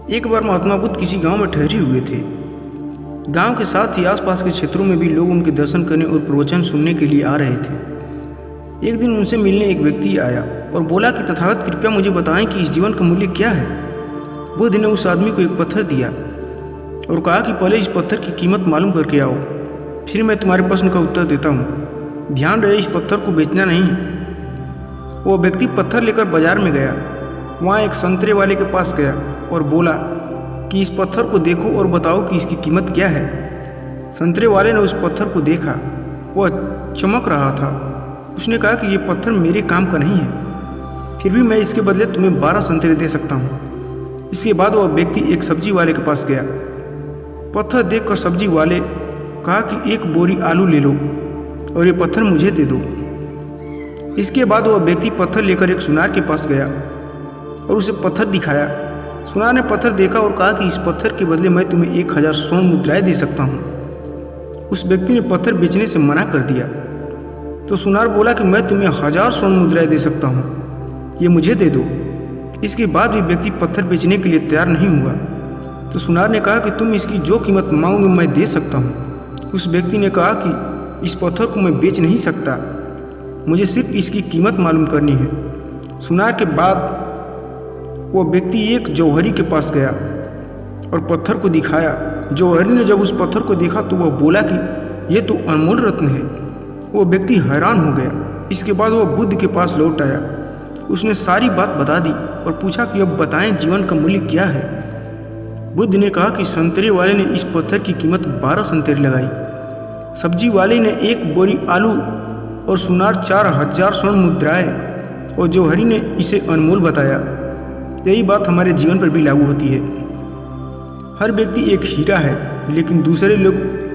एक बार महात्मा बुद्ध किसी गांव में ठहरे हुए थे। गांव के साथ ही आसपास के क्षेत्रों में भी लोग उनके दर्शन करने और प्रवचन सुनने के लिए आ रहे थे। एक दिन उनसे मिलने एक व्यक्ति आया और बोला कि तथागत कृपया मुझे बताएं कि इस जीवन का मूल्य क्या है। बुद्ध ने उस आदमी को एक पत्थर दिया और कहा कि पहले इस पत्थर की कीमत मालूम करके आओ, फिर मैं तुम्हारे प्रश्न का उत्तर देता हूँ। ध्यान रहे, इस पत्थर को बेचना नहीं। वो व्यक्ति पत्थर लेकर बाजार में गया। वहाँ एक संतरे वाले के पास गया और बोला कि इस पत्थर को देखो और बताओ कि इसकी कीमत क्या है। संतरे वाले ने उस पत्थर को देखा, वह चमक रहा था। उसने कहा कि ये पत्थर मेरे काम का नहीं है, फिर भी मैं इसके बदले तुम्हें 12 संतरे दे सकता हूँ। इसके बाद वह व्यक्ति एक सब्जी वाले के पास गया। पत्थर देखकर सब्जी वाले कहा कि एक बोरी आलू ले लो और ये पत्थर मुझे दे दो। इसके बाद वह व्यक्ति पत्थर लेकर एक सुनार के पास गया और उसे पत्थर दिखाया। सुनार ने पत्थर देखा और कहा कि इस पत्थर के बदले मैं तुम्हें 1000 स्वर्ण मुद्राएं दे सकता हूँ। उस व्यक्ति ने पत्थर बेचने से मना कर दिया तो सुनार बोला कि मैं तुम्हें 1000 स्वर्ण मुद्राएं दे सकता हूँ, ये मुझे दे दो। इसके बाद भी व्यक्ति पत्थर बेचने के लिए तैयार नहीं हुआ तो सुनार ने कहा कि तुम इसकी जो कीमत मांगोगे मैं दे सकता हूँ। उस व्यक्ति ने कहा कि इस पत्थर को मैं बेच नहीं सकता, मुझे सिर्फ इसकी कीमत मालूम करनी है। सुनार के बाद वो व्यक्ति एक जौहरी के पास गया और पत्थर को दिखाया। जौहरी ने जब उस पत्थर को देखा तो वह बोला कि यह तो अनमोल रत्न है। वो व्यक्ति हैरान हो गया। इसके बाद वह बुद्ध के पास लौट आया। उसने सारी बात बता दी और पूछा कि अब बताएं जीवन का मूल्य क्या है। बुद्ध ने कहा कि संतरे वाले ने इस पत्थर की कीमत 12 संतरे लगाई, सब्जी वाले ने एक बोरी आलू और सुनार 4000 स्वर्ण मुद्राएं और जौहरी ने इसे अनमोल बताया। यही बात हमारे जीवन पर भी लागू होती है। हर व्यक्ति एक हीरा है, लेकिन दूसरे लोग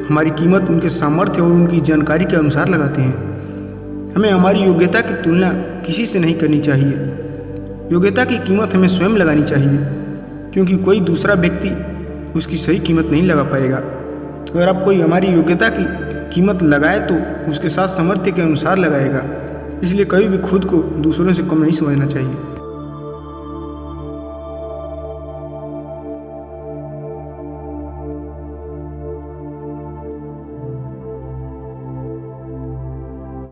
हमारी कीमत उनके सामर्थ्य और उनकी जानकारी के अनुसार लगाते हैं। हमें हमारी योग्यता की तुलना किसी से नहीं करनी चाहिए। योग्यता की कीमत हमें स्वयं लगानी चाहिए, क्योंकि कोई दूसरा व्यक्ति उसकी सही कीमत नहीं लगा पाएगा। अगर आप कोई हमारी योग्यता की कीमत लगाए तो उसके साथ सामर्थ्य के अनुसार लगाएगा। इसलिए कभी भी खुद को दूसरों से कम नहीं समझना चाहिए।